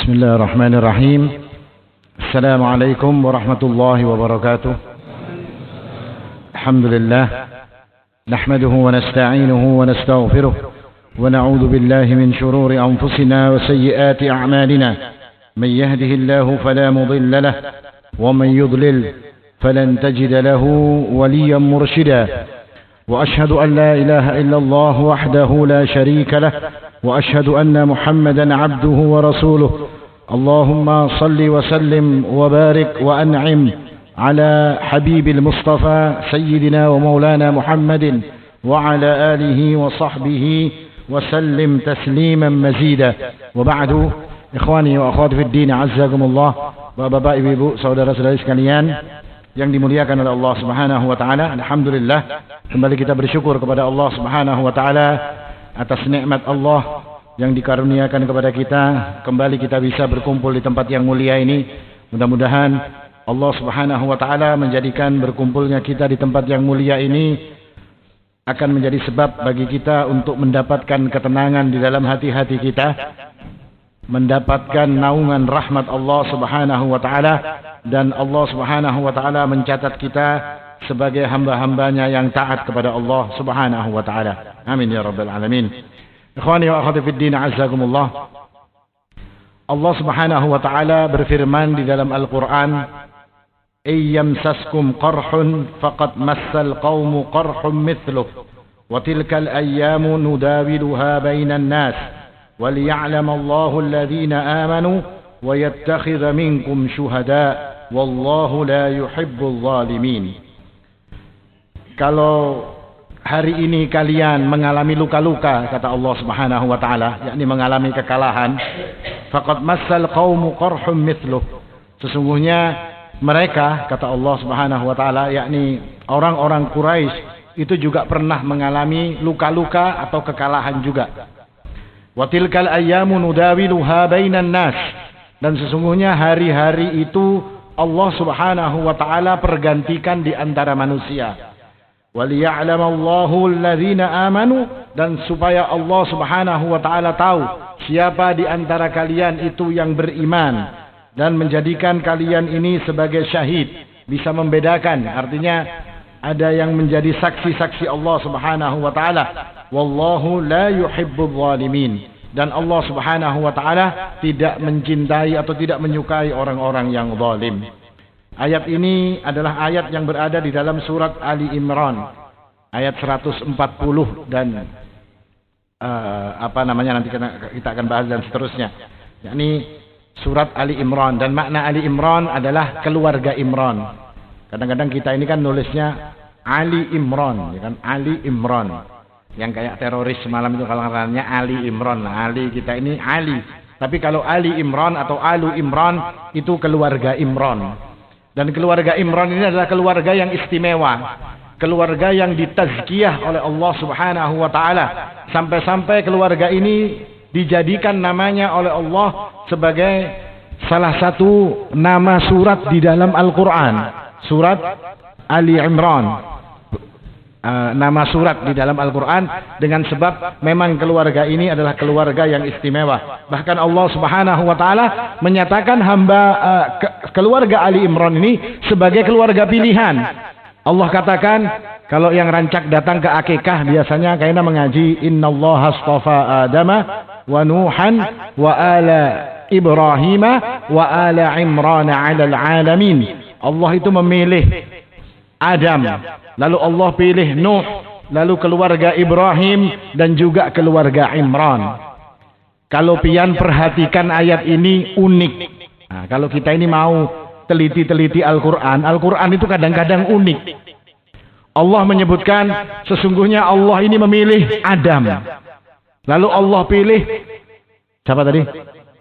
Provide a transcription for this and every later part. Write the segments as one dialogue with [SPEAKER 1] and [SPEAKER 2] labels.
[SPEAKER 1] بسم الله الرحمن الرحيم. السلام عليكم ورحمة الله وبركاته. الحمد لله نحمده ونستعينه ونستغفره ونعوذ بالله من شرور أنفسنا وسيئات أعمالنا. من يهده الله فلا مضل له ومن يضلل فلن تجد له وليا مرشدا. وأشهد أن لا إله إلا الله وحده لا شريك له وأشهد أن محمدا عبده ورسوله. اللهم صل وسلم وبارك وأنعم على حبيب المصطفى سيدنا ومولانا محمد وعلى آله وصحبه وسلم تسليما مزيدا. وبعد إخواني وأخواتي في الدين عزكم الله. Bapak-bapak, ibu-ibu, saudara-saudari sekalian yang dimuliakan oleh Allah Subhanahu wa taala, alhamdulillah kembali kita bersyukur kepada Allah Subhanahu wa taala atas nikmat Allah yang dikaruniakan kepada kita. Kembali kita bisa berkumpul di tempat yang mulia ini. Mudah-mudahan Allah Subhanahu wa taala menjadikan berkumpulnya kita di tempat yang mulia ini akan menjadi sebab bagi kita untuk mendapatkan ketenangan di dalam hati-hati kita, mendapatkan naungan rahmat Allah Subhanahu wa taala, dan Allah Subhanahu wa taala mencatat kita sebagai hamba-hambanya yang taat kepada Allah Subhanahu wa taala. Amin ya rabbal alamin. Ikhwani wa akhwati fid din, azzakumullah. Allah Subhanahu wa taala berfirman di dalam Al-Qur'an, "Ayyamsaskum qarhun faqad massal qaumu qarhun mithluh wa tilkal ayyamu nudawiluha bainan nas وليعلم الله الذين آمنوا ويتخذ منكم شهداء والله لا يحب الظالمين." Kalau hari ini kalian mengalami luka-luka, kata Allah Subhanahu wa taala, yakni mengalami kekalahan, faqad massal qaumu qarhum mithluh, sesungguhnya mereka, kata Allah Subhanahu wa taala, yakni orang-orang Quraisy itu juga pernah mengalami luka-luka atau kekalahan juga. Wa tilkal ayyamu nudawiluha bainan nas, dan sesungguhnya hari-hari itu Allah Subhanahu wa taala pergantikan di antara manusia. Waliya'lamallahu alladhina amanu, dan supaya Allah Subhanahu wa taala tahu siapa di antara kalian itu yang beriman dan menjadikan kalian ini sebagai syahid, bisa membedakan, artinya ada yang menjadi saksi-saksi Allah Subhanahu wa taala. Wallahu la yuhibbul zalimin, dan Allah Subhanahu wa taala tidak mencintai atau tidak menyukai orang-orang yang zalim. Ayat ini adalah ayat yang berada di dalam surat Ali Imran ayat 140 dan nanti kita akan bahas dan seterusnya. Yakni surat Ali Imran, dan makna Ali Imran adalah keluarga Imran. Kadang-kadang kita ini kan nulisnya Ali Imran, ya kan? Ali Imran. Yang kayak teroris semalam itu kalau katanya Ali Imran. Nah, Ali kita ini Ali. Tapi kalau Ali Imran atau Alu Imran itu keluarga Imran. Dan keluarga Imran ini adalah keluarga yang istimewa. Keluarga yang ditazkiyah oleh Allah Subhanahu wa taala. Sampai-sampai keluarga ini dijadikan namanya oleh Allah sebagai salah satu nama surat di dalam Al-Quran. Surat Ali Imran. Nama surat di dalam Al-Quran, dengan sebab memang keluarga ini adalah keluarga yang istimewa. Bahkan Allah Subhanahu wa taala menyatakan keluarga Ali Imran ini sebagai keluarga pilihan. Allah katakan, kalau yang rancak datang ke akikah biasanya kayaknya mengaji innallaha astafa Adama wa Nuhan wa ala Ibrahim wa ala Imran 'alal alamin. Allah itu memilih Adam, lalu Allah pilih Nuh, lalu keluarga Ibrahim, dan juga keluarga Imran. Kalau pian perhatikan ayat ini unik. Nah, kalau kita ini mau teliti-teliti Al-Quran, Al-Quran itu kadang-kadang unik. Allah menyebutkan sesungguhnya Allah ini memilih Adam, lalu Allah pilih siapa tadi?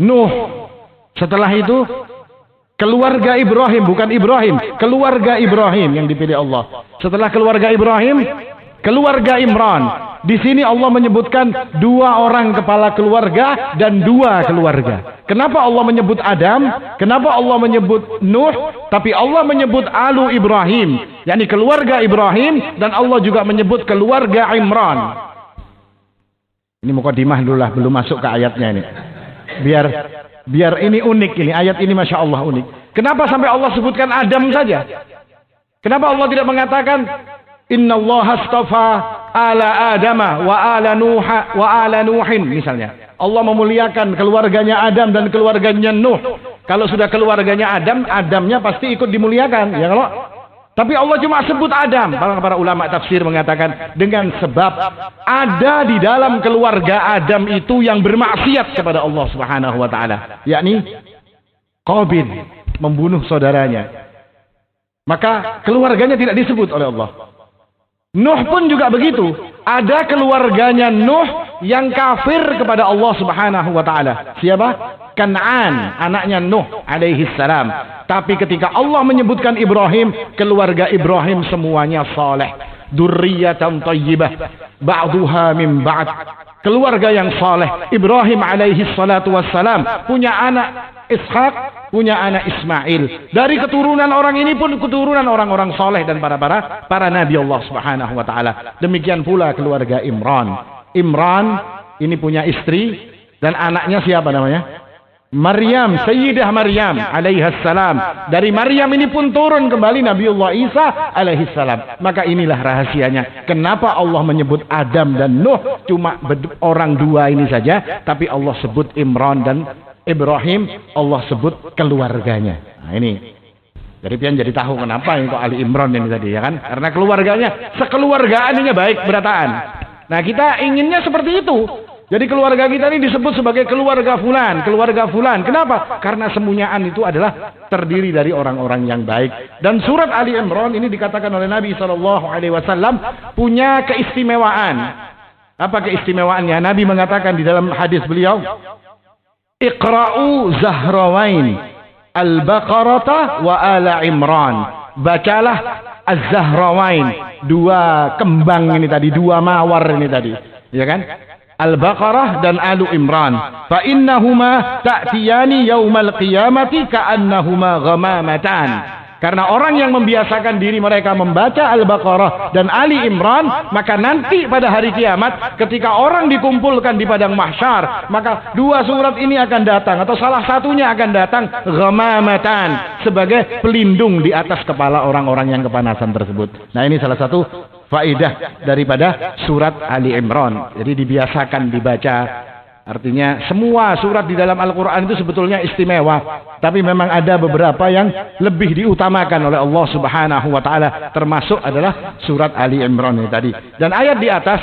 [SPEAKER 1] Nuh. Setelah itu keluarga Ibrahim, bukan Ibrahim, keluarga Ibrahim yang dipilih Allah. Setelah keluarga Ibrahim, keluarga Imran. Di sini Allah menyebutkan dua orang kepala keluarga dan dua keluarga. Kenapa Allah menyebut Adam? Kenapa Allah menyebut Nuh? Tapi Allah menyebut Alu Ibrahim, yakni keluarga Ibrahim, dan Allah juga menyebut keluarga Imran. Ini mukadimah dulu lah, belum masuk ke ayatnya ini. Biar Biar ini unik ini, ayat ini Masya Allah unik. Kenapa sampai Allah sebutkan Adam saja? Kenapa Allah tidak mengatakan Inna Allah astafa ala Adama wa ala Nuhin misalnya. Allah memuliakan keluarganya Adam dan keluarganya Nuh. Kalau sudah keluarganya Adam, Adamnya pasti ikut dimuliakan. Ya kalau tapi Allah cuma sebut Adam. Para ulama tafsir mengatakan dengan sebab ada di dalam keluarga Adam itu yang bermaksiat kepada Allah Subhanahu wa taala, yakni Qabil, membunuh saudaranya. Maka keluarganya tidak disebut oleh Allah. Nuh pun juga begitu. Ada keluarganya Nuh yang kafir kepada Allah Subhanahu wa taala. Siapa? Kan'an, anaknya Nuh alaihi salam. Tapi ketika Allah menyebutkan Ibrahim, keluarga Ibrahim semuanya saleh. Dzurriyyatan thayyibah, ba'duha min ba'd. Keluarga yang saleh. Ibrahim alaihi salatu wassalam punya anak Ishak, punya anak Ismail. Dari keturunan orang ini pun keturunan orang-orang saleh dan para nabi Allah Subhanahu wa taala. Demikian pula keluarga Imran. Imran ini punya istri dan anaknya siapa namanya? Maryam, Sayyidah Maryam alaihissalam. Dari Maryam ini pun turun kembali Nabiullah Isa alaihissalam. Maka inilah rahasianya. Kenapa Allah menyebut Adam dan Nuh cuma orang dua ini saja, tapi Allah sebut Imran dan Ibrahim, Allah sebut keluarganya. Nah ini. Jadi pian jadi tahu kenapa itu Ali Imran ini tadi ya kan? Karena keluarganya, sekeluargaan ini baik berataan. Nah kita inginnya seperti itu. Jadi keluarga kita ini disebut sebagai keluarga fulan, keluarga fulan. Kenapa? Karena semuanyaan itu adalah terdiri dari orang-orang yang baik. Dan surat Ali Imran ini dikatakan oleh Nabi SAW punya keistimewaan. Apa keistimewaannya? Nabi mengatakan di dalam hadis beliau, Iqra'u Zahrawain Al-Baqarata wa Ala Imran. Bacalah Az-Zahrawain, dua kembang ini tadi, dua mawar ini tadi, ya kan? Al-Baqarah dan Alu Imran. Fa innahuma ta'tiyani yaumal qiyamati ka'annahuma ghamamatan. Karena orang yang membiasakan diri mereka membaca Al-Baqarah dan Ali Imran, maka nanti pada hari kiamat ketika orang dikumpulkan di padang mahsyar, maka dua surat ini akan datang atau salah satunya akan datang ghamamatan sebagai pelindung di atas kepala orang-orang yang kepanasan tersebut. Nah, ini salah satu faedah daripada surat Ali Imran. Jadi dibiasakan dibaca. Artinya semua surat di dalam Al-Quran itu sebetulnya istimewa. Tapi memang ada beberapa yang lebih diutamakan oleh Allah Subhanahu wa ta'ala. Termasuk adalah surat Ali Imran ini tadi. Dan ayat di atas,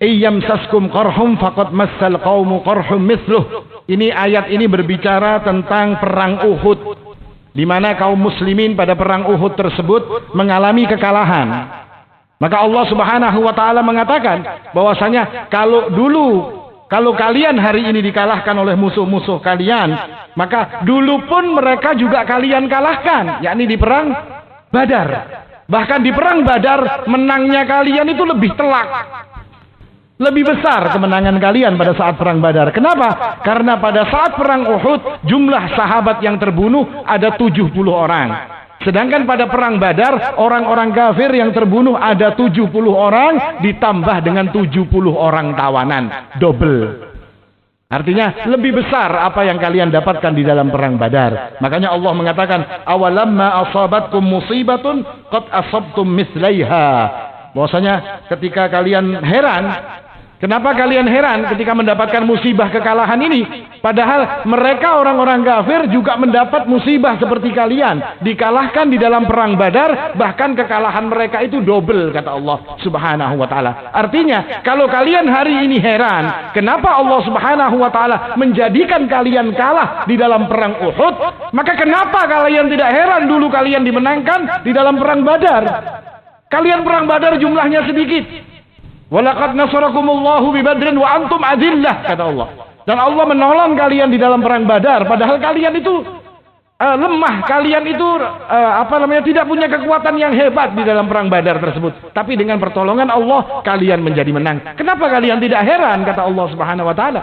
[SPEAKER 1] Iyamsaskum qarhum faqad massal qawmu qarhum mithluh. Ini ayat ini berbicara tentang perang Uhud, di mana kaum muslimin pada perang Uhud tersebut mengalami kekalahan. Maka Allah Subhanahu wa ta'ala mengatakan bahwasanya kalau kalian hari ini dikalahkan oleh musuh-musuh kalian, maka dulu pun mereka juga kalian kalahkan, yakni di perang Badar. Bahkan di perang Badar menangnya kalian itu lebih telak, lebih besar kemenangan kalian pada saat perang Badar. Kenapa? Karena pada saat perang Uhud jumlah sahabat yang terbunuh ada 70 orang. Sedangkan pada perang Badar orang-orang kafir yang terbunuh ada 70 orang ditambah dengan 70 orang tawanan, double. Artinya lebih besar apa yang kalian dapatkan di dalam perang Badar. Makanya Allah mengatakan awalamma asabatkum musibatun qad asabtum mislaiha. Bahwasanya ketika kalian heran, kenapa kalian heran ketika mendapatkan musibah kekalahan ini? Padahal mereka orang-orang kafir juga mendapat musibah seperti kalian. Dikalahkan di dalam perang Badar, bahkan kekalahan mereka itu double, kata Allah Subhanahu wa ta'ala. Artinya, kalau kalian hari ini heran, kenapa Allah Subhanahu wa ta'ala menjadikan kalian kalah di dalam perang Uhud? Maka kenapa kalian tidak heran dulu kalian dimenangkan di dalam perang Badar? Kalian perang Badar jumlahnya sedikit. Walaqad nasarakumullahu bi Badrin wa antum adillah, kata Allah. Dan Allah menolong kalian di dalam perang Badar, padahal kalian itu lemah, kalian itu tidak punya kekuatan yang hebat di dalam perang Badar tersebut. Tapi dengan pertolongan Allah kalian menjadi menang. Kenapa kalian tidak heran, kata Allah Subhanahu wa taala?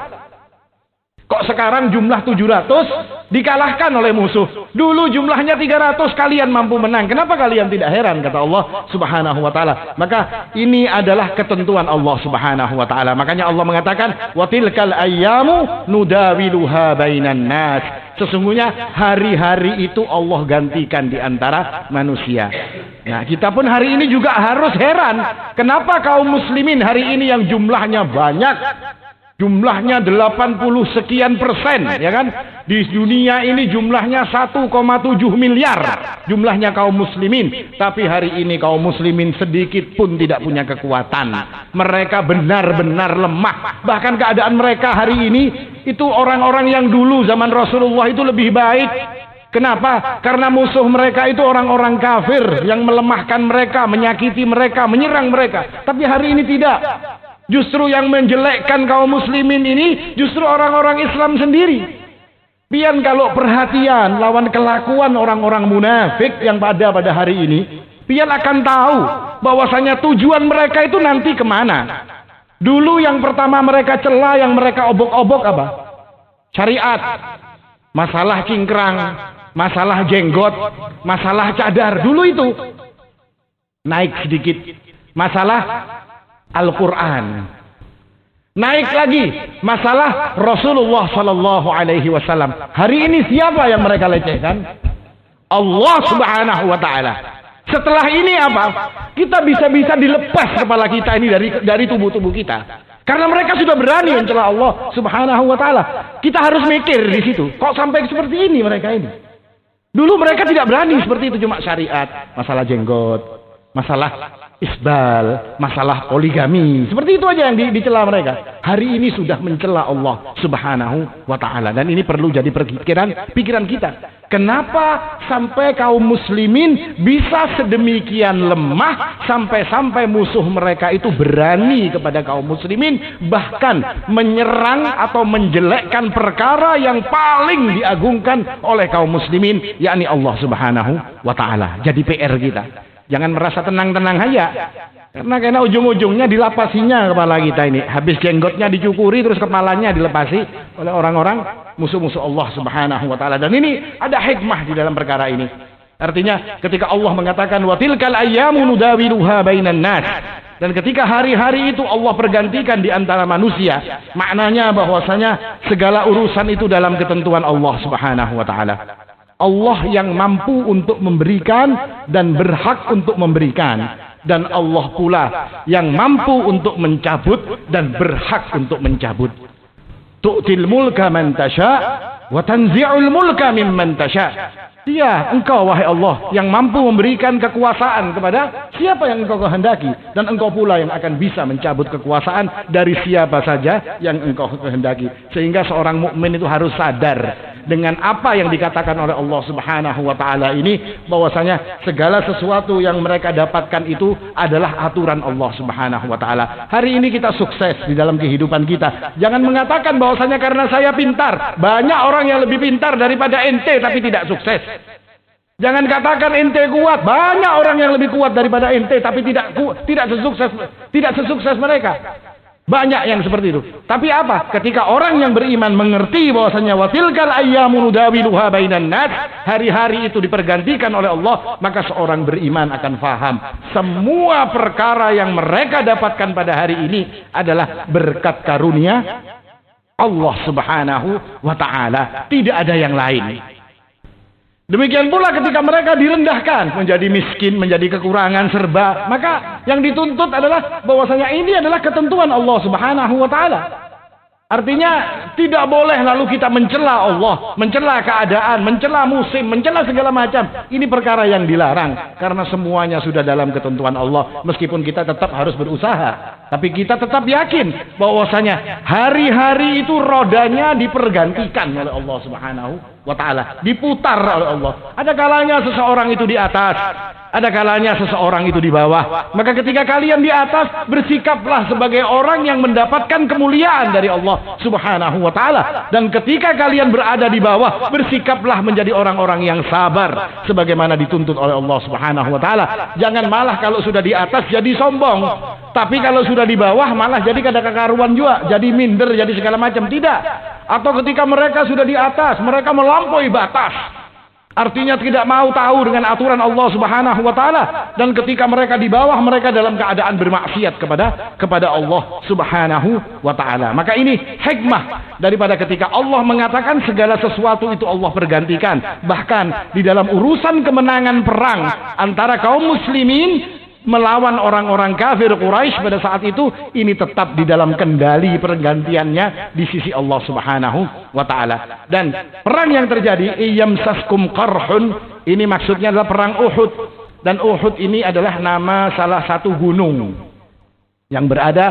[SPEAKER 1] Kok sekarang jumlah 700 dikalahkan oleh musuh? Dulu jumlahnya 300, kalian mampu menang. Kenapa kalian tidak heran? Kata Allah Subhanahu wa taala. Maka ini adalah ketentuan Allah Subhanahu wa taala. Makanya Allah mengatakan, "Wa tilkal ayyamu nudawiluha bainan nas." Sesungguhnya hari-hari itu Allah gantikan di antara manusia. Nah, kita pun hari ini juga harus heran. Kenapa kaum muslimin hari ini yang jumlahnya banyak? Jumlahnya 80 sekian persen, ya kan? Di dunia ini jumlahnya 1,7 miliar jumlahnya kaum muslimin. Tapi hari ini kaum muslimin sedikit pun tidak punya kekuatan. Mereka benar-benar lemah. Bahkan keadaan mereka hari ini itu orang-orang yang dulu zaman Rasulullah itu lebih baik. Kenapa? Karena musuh mereka itu orang-orang kafir yang melemahkan mereka, menyakiti mereka, menyerang mereka. Tapi hari ini tidak. Justru yang menjelekkan kaum muslimin ini justru orang-orang Islam sendiri. Pian kalau perhatian lawan kelakuan orang-orang munafik yang pada hari ini, pian akan tahu bahwasanya tujuan mereka itu nanti kemana. Dulu yang pertama mereka cela, yang mereka obok-obok apa? Syariat, masalah cingkrang, masalah jenggot, masalah cadar. Dulu itu naik sedikit masalah Al-Quran, naik lagi masalah Rasulullah Sallallahu Alaihi Wasallam. Hari ini siapa yang mereka lecehkan? Allah Subhanahu Wa Taala. Setelah ini apa? Kita bisa-bisa dilepas kepala kita ini dari tubuh-tubuh kita. Karena mereka sudah berani mencela Allah Subhanahu Wa Taala. Kita harus mikir di situ. Kok sampai seperti ini mereka ini? Dulu mereka tidak berani seperti itu, cuma syariat, masalah jenggot, masalah isbal, masalah poligami, seperti itu aja yang dicela mereka. Hari ini sudah mencela Allah Subhanahu wa taala, dan ini perlu jadi pikiran kita. Kenapa sampai kaum muslimin bisa sedemikian lemah sampai musuh mereka itu berani kepada kaum muslimin, bahkan menyerang atau menjelekkan perkara yang paling diagungkan oleh kaum muslimin, yakni Allah Subhanahu wa taala. Jadi PR kita, jangan merasa tenang-tenang aja. Karena ujung-ujungnya dilapasinya kepala kita ini. Habis jenggotnya dicukuri, terus kepalanya dilepasi oleh orang-orang musuh-musuh Allah Subhanahu wa taala. Dan ini ada hikmah di dalam perkara ini. Artinya ketika Allah mengatakan wa tilkal ayyamu nudawiluha bainan nas, dan ketika hari-hari itu Allah pergantikan di antara manusia, maknanya bahwasanya segala urusan itu dalam ketentuan Allah Subhanahu wa taala. Allah yang mampu untuk memberikan dan berhak untuk memberikan, dan Allah pula yang mampu untuk mencabut dan berhak untuk mencabut. Tu'til mulka man tasha wa tanzi'ul mulka mimman tasha. Dia, engkau wahai Allah, yang mampu memberikan kekuasaan kepada siapa yang engkau kehendaki, dan engkau pula yang akan bisa mencabut kekuasaan dari siapa saja yang engkau kehendaki. Sehingga seorang mukmin itu harus sadar dengan apa yang dikatakan oleh Allah Subhanahu wa taala ini, bahwasanya segala sesuatu yang mereka dapatkan itu adalah aturan Allah Subhanahu wa taala. Hari ini kita sukses di dalam kehidupan kita. Jangan mengatakan bahwasanya karena saya pintar. Banyak orang yang lebih pintar daripada ente tapi tidak sukses. Jangan katakan ente kuat. Banyak orang yang lebih kuat daripada ente tapi tidak sesukses mereka. Banyak yang seperti itu. Tapi apa? Ketika orang yang beriman mengerti bahwasanya wa tilkal ayyamu nudawiluha bainan nas, hari-hari itu dipergantikan oleh Allah, maka seorang beriman akan faham semua perkara yang mereka dapatkan pada hari ini adalah berkat karunia Allah Subhanahu wa taala. Tidak ada yang lain. Demikian pula ketika mereka direndahkan, menjadi miskin, menjadi kekurangan serba, maka yang dituntut adalah bahwasanya ini adalah ketentuan Allah Subhanahu wa taala. Artinya tidak boleh lalu kita mencela Allah, mencela keadaan, mencela musim, mencela segala macam. Ini perkara yang dilarang karena semuanya sudah dalam ketentuan Allah. Meskipun kita tetap harus berusaha, tapi kita tetap yakin bahwasanya hari-hari itu rodanya dipergantikan oleh Allah Subhanahu wa taala, diputar oleh Allah. Ada kalanya seseorang itu di atas, ada kalanya seseorang itu di bawah. Maka ketika kalian di atas, bersikaplah sebagai orang yang mendapatkan kemuliaan dari Allah Subhanahu wa taala. Dan ketika kalian berada di bawah, bersikaplah menjadi orang-orang yang sabar sebagaimana dituntut oleh Allah Subhanahu wa taala. Jangan malah kalau sudah di atas jadi sombong, tapi kalau sudah di bawah malah jadi kada kekaruan juga, jadi minder, jadi segala macam. Tidak. atau ketika mereka sudah di atas, mereka melampaui batas. Artinya tidak mau tahu dengan aturan Allah Subhanahu wa taala, dan ketika mereka di bawah, mereka dalam keadaan bermaksiat kepada Allah Subhanahu wa taala. Maka ini hikmah daripada ketika Allah mengatakan segala sesuatu itu Allah pergantikan. Bahkan di dalam urusan kemenangan perang antara kaum muslimin melawan orang-orang kafir Quraisy pada saat itu, ini tetap di dalam kendali pergantiannya di sisi Allah Subhanahu wa taala. Dan perang yang terjadi iyamsaskum qarhun, ini maksudnya adalah perang Uhud. Dan Uhud ini adalah nama salah satu gunung yang berada,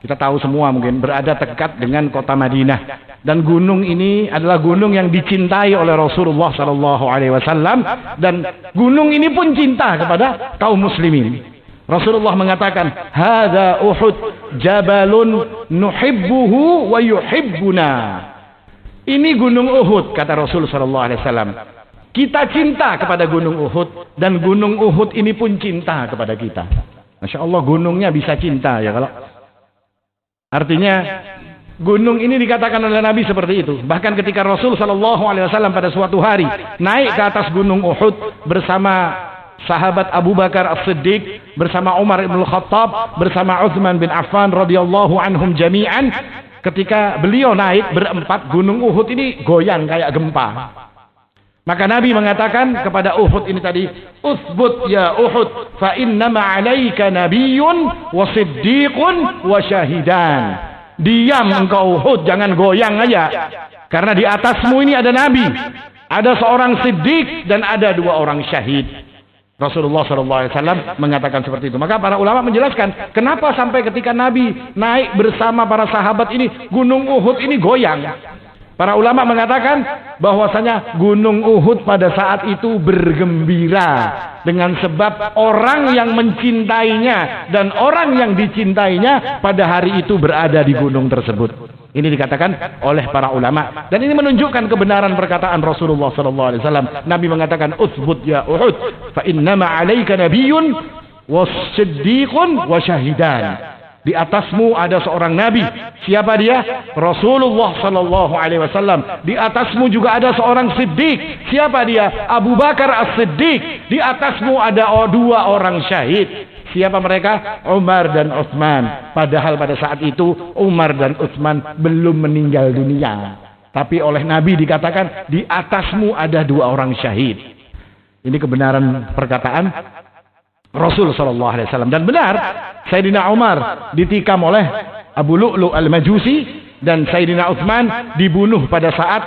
[SPEAKER 1] kita tahu semua mungkin, berada dekat dengan kota Madinah. Dan gunung ini adalah gunung yang dicintai oleh Rasulullah SAW, dan gunung ini pun cinta kepada kaum muslimin. Rasulullah mengatakan, "Hadza Uhud jabalun nuhibbuhu wa yuhibbuna." Ini gunung Uhud, kata Rasul SAW. Kita cinta kepada gunung Uhud, dan gunung Uhud ini pun cinta kepada kita. Masya Allah, gunungnya bisa cinta ya kalau. Artinya gunung ini dikatakan oleh Nabi seperti itu. Bahkan ketika Rasul SAW pada suatu hari naik ke atas gunung Uhud bersama sahabat Abu Bakar As-Siddiq, bersama Umar ibn Khattab, bersama Uthman bin Affan radhiyallahu anhum jami'an. Ketika beliau naik berempat, gunung Uhud ini goyang kayak gempa. Maka Nabi mengatakan kepada Uhud ini tadi, "Uthbut ya Uhud, fa innama 'alaika nabiyyun wa siddiqun wa syahidan." Diam engkau Uhud, jangan goyang aja. Karena di atasmu ini ada Nabi, ada seorang siddiq, dan ada 2 orang syahid. Rasulullah SAW mengatakan seperti itu. Maka para ulama menjelaskan kenapa sampai ketika Nabi naik bersama para sahabat ini, gunung Uhud ini goyang. Para ulama mengatakan bahwasanya gunung Uhud pada saat itu bergembira dengan sebab orang yang mencintainya dan orang yang dicintainya pada hari itu berada di gunung tersebut. Ini dikatakan oleh para ulama, dan ini menunjukkan kebenaran perkataan Rasulullah SAW. Nabi mengatakan, "Uthbut ya Uhud, fa innama 'alaika nabiyyun was-siddiqun wa syahidan." Di atasmu ada seorang nabi. Siapa dia? Rasulullah sallallahu alaihi wasallam. Di atasmu juga ada seorang siddiq. Siapa dia? Abu Bakar As-Siddiq. Di atasmu ada 2 orang syahid. Siapa mereka? Umar dan Utsman. Padahal pada saat itu Umar dan Utsman belum meninggal dunia. Tapi oleh Nabi dikatakan di atasmu ada 2 orang syahid. Ini kebenaran perkataan Rasul sallallahu alaihi wasallam. Dan benar, Sayyidina Umar ditikam oleh Abu Lu'lu' al-Majusi, dan Sayyidina Utsman dibunuh pada saat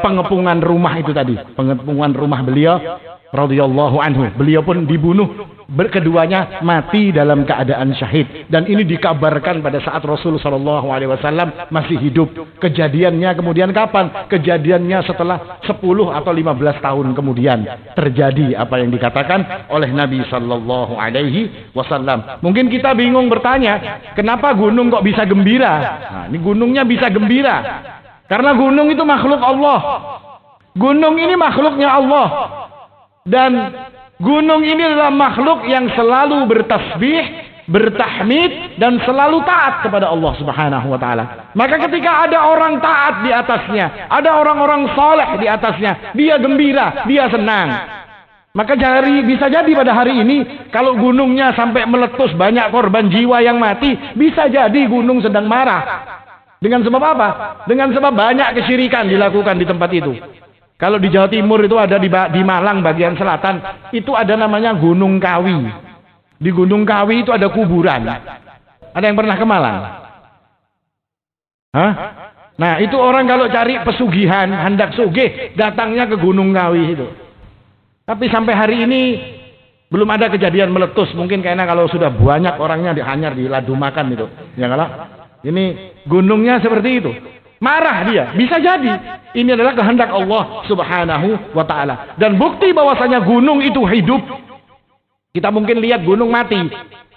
[SPEAKER 1] pengepungan rumah itu tadi, pengepungan rumah beliau radhiyallahu anhu. Beliau pun dibunuh, keduanya mati dalam keadaan syahid. Dan ini dikabarkan pada saat Rasul sallallahu alaihi wasallam masih hidup. Kejadiannya kemudian kapan? Kejadiannya setelah 10 atau 15 tahun kemudian terjadi apa yang dikatakan oleh Nabi sallallahu alaihi wasallam. Mungkin kita bingung bertanya, kenapa gunung kok bisa gembira? Nah, ini gunungnya bisa gembira karena gunung itu makhluk Allah. Gunung ini makhluknya Allah. Dan gunung ini adalah makhluk yang selalu bertasbih, bertahmid, dan selalu taat kepada Allah Subhanahu wa taala. Maka ketika ada orang taat di atasnya, ada orang-orang saleh di atasnya, dia gembira, dia senang. Maka bisa jadi pada hari ini kalau gunungnya sampai meletus, banyak korban jiwa yang mati, bisa jadi gunung sedang marah. Dengan sebab apa? Dengan sebab banyak kesyirikan dilakukan di tempat itu. Kalau di Jawa Timur itu ada di Malang bagian selatan, itu ada namanya Gunung Kawi. Di Gunung Kawi itu ada kuburan. Ada yang pernah ke Malang? Hah? Nah, itu orang kalau cari pesugihan, hendak sugih, datangnya ke Gunung Kawi itu. Tapi sampai hari ini belum ada kejadian meletus. Mungkin karena kalau sudah banyak orangnya hanyar diladumakan itu. Ya kalau ini gunungnya seperti itu. Marah dia, bisa jadi ini adalah kehendak Allah Subhanahu wa taala. Dan bukti bahwasanya gunung itu hidup, kita mungkin lihat gunung mati,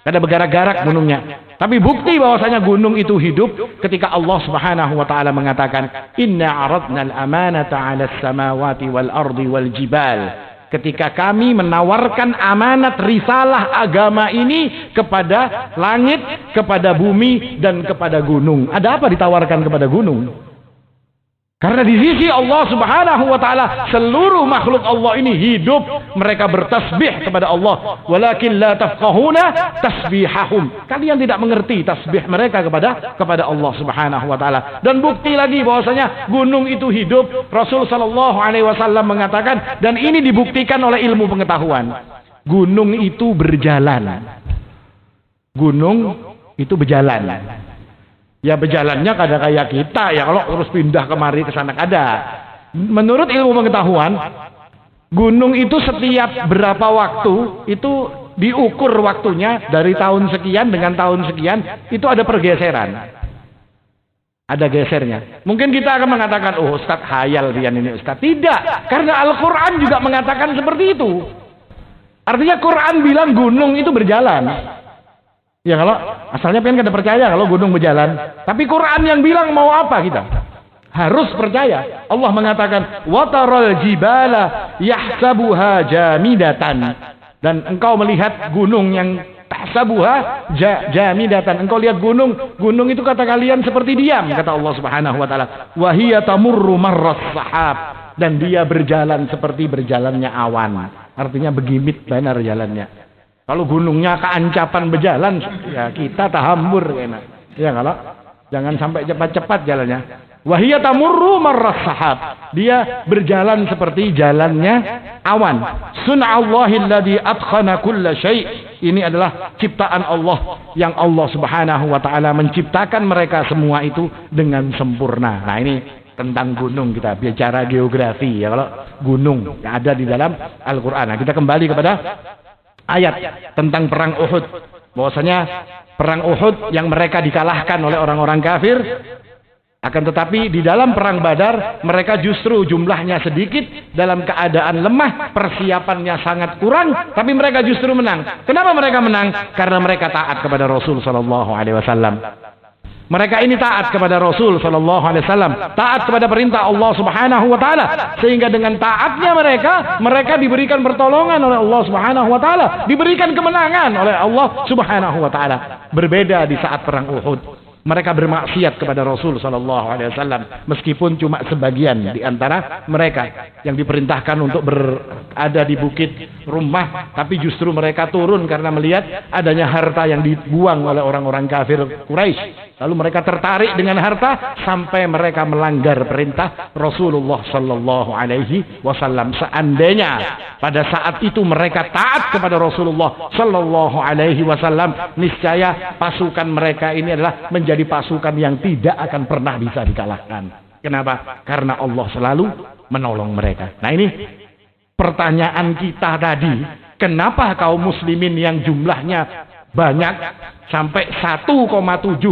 [SPEAKER 1] ada bergarak-garak gunungnya. Tapi bukti bahwasanya gunung itu hidup ketika Allah Subhanahu wa taala mengatakan, "Inna 'aradna al-amanata 'ala as-samawati wal ardi wal jibal." Ketika kami menawarkan amanat risalah agama ini kepada langit, kepada bumi, dan kepada gunung. Ada apa ditawarkan kepada gunung? Karena di sisi Allah Subhanahu wa taala seluruh makhluk Allah ini hidup, mereka bertasbih kepada Allah. Walakin la tafqahuna tasbihahum. Kalian tidak mengerti tasbih mereka kepada Allah Subhanahu wa taala. Dan bukti lagi bahwasanya gunung itu hidup. Rasul sallallahu alaihi wasallam mengatakan, dan ini dibuktikan oleh ilmu pengetahuan. Gunung itu berjalan. Gunung itu berjalan. Ya berjalannya kadang kayak kita ya, kalau terus pindah kemari ke sana ada. Menurut ilmu pengetahuan, gunung itu setiap berapa waktu itu diukur waktunya dari tahun sekian dengan tahun sekian itu ada pergeseran. Ada gesernya. Mungkin kita akan mengatakan, oh Ustaz hayal pian ini Ustaz. Tidak, karena Al-Quran juga mengatakan seperti itu. Artinya Quran bilang gunung itu berjalan. Ya kalau asalnya pengen kada percaya kalau gunung berjalan. Tapi Quran yang bilang mau apa kita? Harus percaya. Allah mengatakan, "Wataral jibala yahsabuha jamidatan." Dan engkau melihat gunung yang tahsabuha jamidatan. Engkau lihat gunung itu kata kalian seperti diam, kata Allah Subhanahu wa taala. Wa hiya tamurru marras sahab. Dan dia berjalan seperti berjalannya awan. Artinya begimit benar jalannya. Kalau gunungnya keancapan berjalan, ya kita tahambur enak. Ya kalau jangan sampai cepat-cepat jalannya. Wahiyya tamurru marras sahab. Dia berjalan seperti jalannya awan. Sun'allahi alladhi atqana kulla syai'. Ini adalah ciptaan Allah yang Allah Subhanahu wa taala menciptakan mereka semua itu dengan sempurna. Nah, ini tentang gunung, kita bicara geografi ya, kalau gunung yang ada di dalam Al-Qur'an. Nah, kita kembali kepada ayat tentang perang Uhud, bahwasanya perang Uhud yang mereka dikalahkan oleh orang-orang kafir, akan tetapi di dalam perang Badar mereka justru jumlahnya sedikit, dalam keadaan lemah, persiapannya sangat kurang, tapi mereka justru menang. Kenapa mereka menang? Karena mereka taat kepada Rasul sallallahu alaihi wasallam. Mereka ini taat kepada Rasul sallallahu alaihi wasallam, taat kepada perintah Allah Subhanahu wa taala, sehingga dengan taatnya mereka diberikan pertolongan oleh Allah Subhanahu wa taala, diberikan kemenangan oleh Allah Subhanahu wa taala. Berbeda di saat perang Uhud. Mereka bermaksiat kepada Rasul sallallahu alaihi wasallam, meskipun cuma sebagian di antara mereka yang diperintahkan untuk berada di bukit rumah, tapi justru mereka turun karena melihat adanya harta yang dibuang oleh orang-orang kafir Quraisy. Lalu mereka tertarik dengan harta sampai mereka melanggar perintah Rasulullah sallallahu alaihi wasallam. Seandainya pada saat itu mereka taat kepada Rasulullah sallallahu alaihi wasallam, niscaya pasukan mereka ini adalah menjadi pasukan yang tidak akan pernah bisa dikalahkan. Kenapa? Karena Allah selalu menolong mereka. Nah, ini pertanyaan kita tadi, kenapa kaum muslimin yang jumlahnya banyak sampai 1,7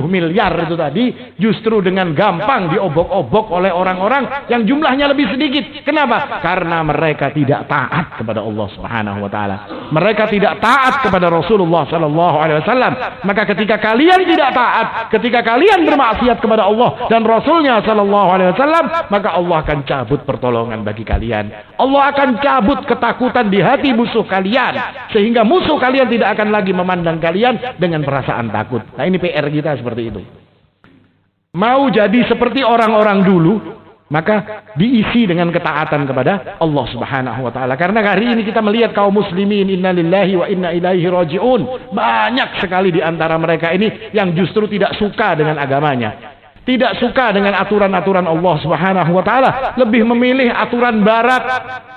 [SPEAKER 1] miliar itu tadi justru dengan gampang diobok-obok oleh orang-orang yang jumlahnya lebih sedikit? Kenapa? Karena mereka tidak taat kepada Allah Subhanahu wa taala. Mereka tidak taat kepada Rasulullah sallallahu alaihi wasallam. Maka ketika kalian tidak taat, ketika kalian bermaksiat kepada Allah dan Rasulnya sallallahu alaihi wasallam, maka Allah akan cabut pertolongan bagi kalian. Allah akan cabut ketakutan di hati musuh kalian, sehingga musuh kalian tidak akan lagi memandang kalian dengan perasaan takut. Nah, ini PR kita seperti itu. Mau jadi seperti orang-orang dulu, maka diisi dengan ketaatan kepada Allah Subhanahu wa taala. Karena hari ini kita melihat kaum muslimin, innalillahi wa inna ilaihi rajiun, banyak sekali di antara mereka ini yang justru tidak suka dengan agamanya. Tidak suka dengan aturan-aturan Allah Subhanahu wa taala, lebih memilih aturan barat,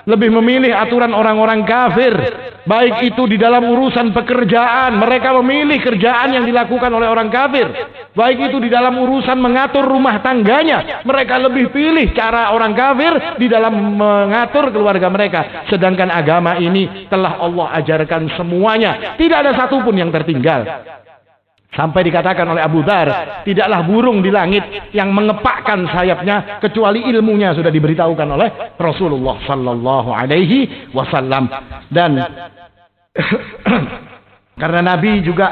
[SPEAKER 1] lebih memilih aturan orang-orang kafir. Baik itu di dalam urusan pekerjaan, mereka memilih kerjaan yang dilakukan oleh orang kafir. Baik itu di dalam urusan mengatur rumah tangganya, mereka lebih pilih cara orang kafir di dalam mengatur keluarga mereka. Sedangkan agama ini telah Allah ajarkan semuanya, tidak ada satupun yang tertinggal. Sampai dikatakan oleh Abu Dzar, tidaklah burung di langit yang mengepakkan sayapnya kecuali ilmunya sudah diberitahukan oleh Rasulullah sallallahu alaihi wasallam. Dan karena Nabi juga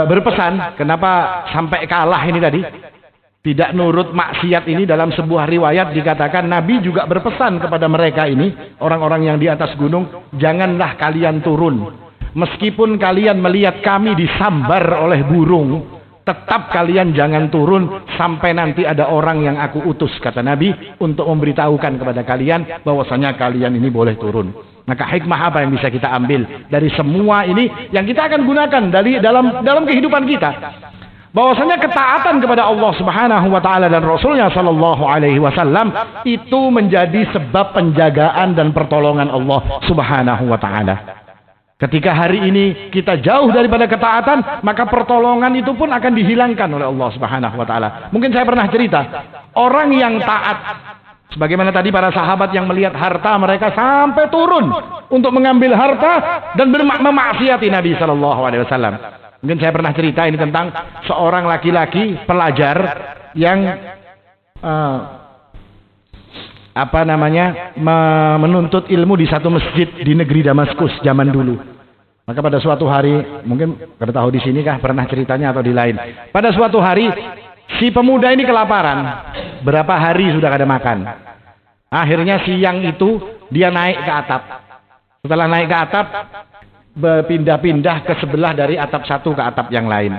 [SPEAKER 1] berpesan, kenapa sampai kalah ini tadi, tidak nurut maksiat ini, dalam sebuah riwayat dikatakan Nabi juga berpesan kepada mereka ini, orang-orang yang di atas gunung, janganlah kalian turun. Meskipun kalian melihat kami disambar oleh burung, Tetap kalian jangan turun sampai nanti ada orang yang aku utus, kata Nabi, untuk memberitahukan kepada kalian bahwasanya kalian ini boleh turun. Maka hikmah apa yang bisa kita ambil dari semua ini yang kita akan gunakan dalam kehidupan kita? Bahwasanya ketaatan kepada Allah Subhanahu wa taala dan Rasulnya sallallahu alaihi wasallam itu menjadi sebab penjagaan dan pertolongan Allah Subhanahu wa taala. Ketika hari ini kita jauh daripada ketaatan, maka pertolongan itu pun akan dihilangkan oleh Allah Subhanahu wa taala. Mungkin saya pernah cerita, orang yang taat, sebagaimana tadi para sahabat yang melihat harta mereka sampai turun untuk mengambil harta dan memaksiati Nabi sallallahu alaihi wasallam. Mungkin saya pernah cerita ini tentang seorang laki-laki pelajar yang menuntut ilmu di satu masjid di negeri Damaskus zaman dulu. Maka pada suatu hari, mungkin pada tahu di sini kah pernah ceritanya atau di lain. Pada suatu hari si pemuda ini kelaparan. Berapa hari sudah kada makan. Akhirnya siang itu dia naik ke atap. Setelah naik ke atap, berpindah-pindah ke sebelah dari atap satu ke atap yang lain.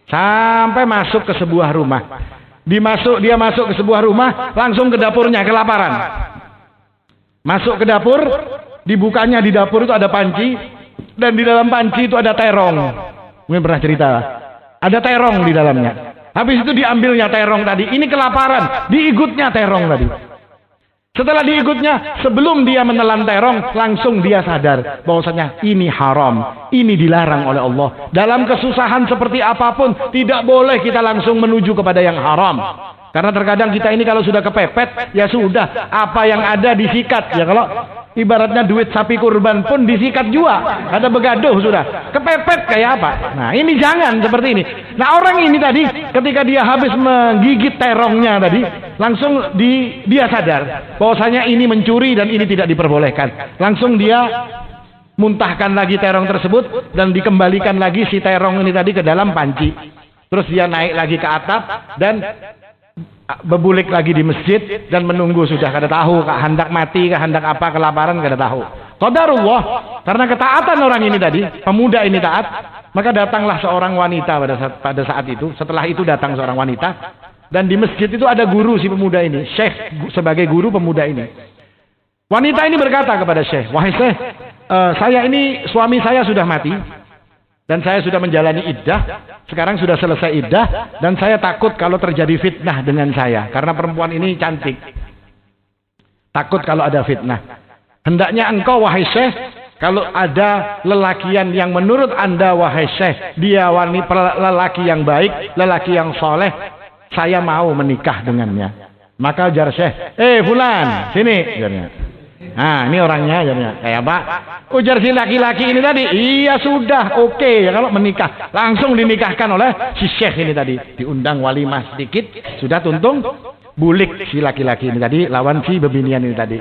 [SPEAKER 1] Sampai masuk ke sebuah rumah. Dia masuk ke sebuah rumah, langsung ke dapurnya, kelaparan. Masuk ke dapur, dibukanya di dapur itu ada panci, dan di dalam panci itu ada terong. Mungkin pernah cerita, ada terong di dalamnya. Habis itu diambilnya terong tadi, ini kelaparan, diigutnya terong tadi. Setelah diikutnya, sebelum dia menelan terong, langsung dia sadar bahwasanya ini haram, ini dilarang oleh Allah. Dalam kesusahan seperti apapun, tidak boleh kita langsung menuju kepada yang haram. Karena terkadang kita ini kalau sudah kepepet, ya sudah, apa yang ada disikat. Ya kalau ibaratnya duit sapi kurban pun disikat juga, ada begaduh sudah. Kepepet kayak apa? Nah ini jangan seperti ini. Nah orang ini tadi, ketika dia habis menggigit terongnya tadi, langsung dia sadar bahwasanya ini mencuri dan ini tidak diperbolehkan. Langsung dia muntahkan lagi terong tersebut dan dikembalikan lagi si terong ini tadi ke dalam panci. Terus dia naik lagi ke atap dan bebulik lagi di masjid dan menunggu, sudah kada tahu hendak mati, hendak apa, kelaparan kada tahu. Qadarullah, karena ketaatan orang ini tadi, pemuda ini taat, maka datanglah seorang wanita pada saat itu. Setelah itu datang seorang wanita, dan di masjid itu ada guru si pemuda ini, syekh sebagai guru pemuda ini. Wanita ini berkata kepada syekh, wahai syekh, suami saya sudah mati dan saya sudah menjalani iddah. Sekarang sudah selesai iddah dan saya takut kalau terjadi fitnah dengan saya karena perempuan ini cantik. Takut kalau ada fitnah. Hendaknya engkau wahai syekh, kalau ada lelakian yang menurut anda wahai syekh, dia lelaki yang baik, lelaki yang soleh, saya mau menikah dengannya. Maka ujar syekh, fulan, sini. Ujarnya. Nah ini orangnya ajarnya kayak apa? Ujar si laki-laki ini tadi, iya sudah oke ya kalau menikah, langsung dinikahkan oleh si syekh ini tadi. Diundang walimah sedikit, sudah tuntung bulik si laki-laki ini tadi lawan si bebinian ini tadi.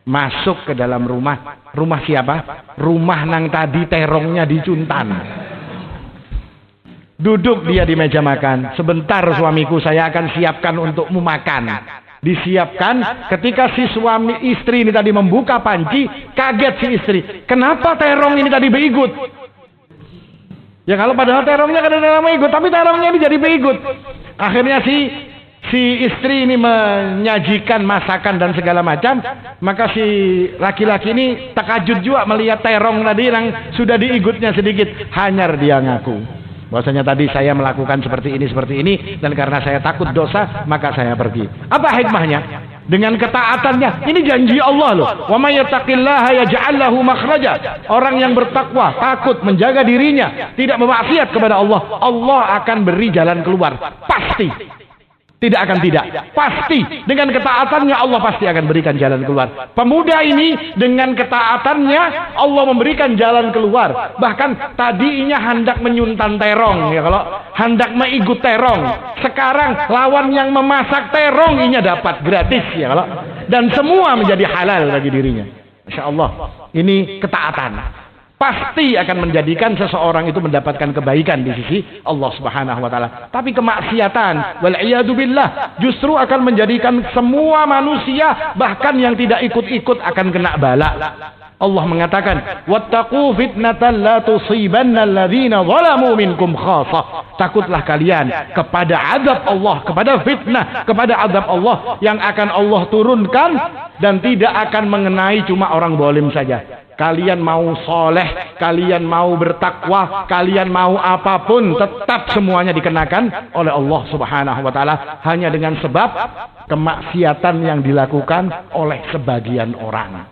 [SPEAKER 1] Masuk ke dalam rumah siapa? Rumah nang tadi terongnya dicuntan. Duduk dia di meja makan. Sebentar suamiku, saya akan siapkan untukmu makan. Disiapkan, ketika si suami istri ini tadi membuka panci, kaget si istri. Kenapa terong ini tadi beigut? Ya kalau padahal terongnya kan ada beigut, tapi terongnya ini jadi beigut. Akhirnya si istri ini menyajikan masakan dan segala macam, maka si laki-laki ini takajud juga melihat terong tadi yang sudah diigutnya sedikit. Hanyar dia ngaku bahwasanya tadi saya melakukan seperti ini, dan karena saya takut dosa, maka saya pergi. Apa hikmahnya? Dengan ketaatannya, ini janji Allah loh. Wa may yattaqillaha yaj'al lahu makhraja. Orang yang bertakwa, takut, menjaga dirinya, tidak memaksiat kepada Allah, Allah akan beri jalan keluar. Pasti. Tidak akan tidak. Pasti. Dengan ketaatannya Allah pasti akan berikan jalan keluar. Pemuda ini dengan ketaatannya Allah memberikan jalan keluar. Bahkan tadinya hendak menyuntan terong. Ya, kalau hendak meigut terong. Sekarang lawan yang memasak terong ini dapat gratis. Ya, kalau, dan semua menjadi halal bagi dirinya. Masya Allah. Ini ketaatan. Pasti akan menjadikan seseorang itu mendapatkan kebaikan di sisi Allah Subhanahu wa taala. Tapi kemaksiatan wal iyadu billah justru akan menjadikan semua manusia bahkan yang tidak ikut-ikut akan kena bala. Allah mengatakan, "Wattaqu fitnatan la tusibanna alladhina zalamu minkum khassah." Takutlah kalian kepada azab Allah, kepada fitnah, kepada azab Allah yang akan Allah turunkan dan tidak akan mengenai cuma orang zalim saja. Kalian mau soleh, kalian mau bertakwa, kalian mau apapun, tetap semuanya dikenakan oleh Allah Subhanahu wa taala hanya dengan sebab kemaksiatan yang dilakukan oleh sebagian orang.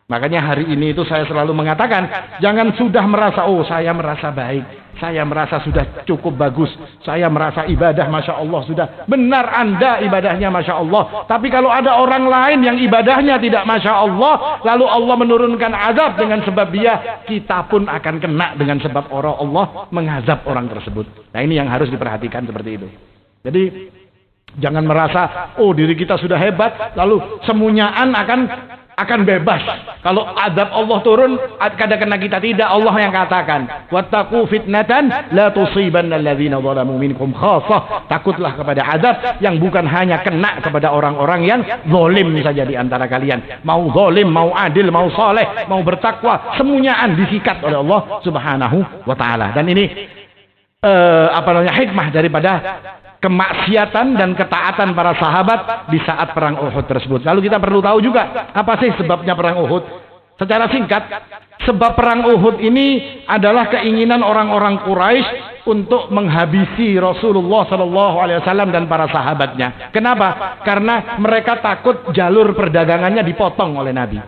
[SPEAKER 1] Makanya hari ini itu saya selalu mengatakan, jangan sudah merasa, oh saya merasa baik, saya merasa sudah cukup bagus, saya merasa ibadah Masya Allah sudah. Benar Anda ibadahnya Masya Allah. Tapi kalau ada orang lain yang ibadahnya tidak Masya Allah, lalu Allah menurunkan azab dengan sebab dia, kita pun akan kena dengan sebab Allah mengazab orang tersebut. Nah ini yang harus diperhatikan seperti itu. Jadi jangan merasa, oh diri kita sudah hebat, lalu semuanyaan akan bebas. Kalau azab Allah turun, kada kena kita, tidak. Allah yang katakan, wattaqu fitnatan la tusibanna alladhina zalamu minkum khassah. Takutlah kepada azab yang bukan hanya kena kepada orang-orang yang zalim saja di antara kalian. Mau zalim, mau adil, mau saleh, mau bertakwa, semuanyaan disikat oleh Allah Subhanahu wa taala. Dan ini hikmah daripada kemaksiatan dan ketaatan para sahabat di saat perang Uhud tersebut. Lalu kita perlu tahu juga apa sih sebabnya perang Uhud. Secara singkat, sebab perang Uhud ini adalah keinginan orang-orang Quraisy untuk menghabisi Rasulullah SAW dan para sahabatnya. Kenapa? Karena mereka takut jalur perdagangannya dipotong oleh Nabi.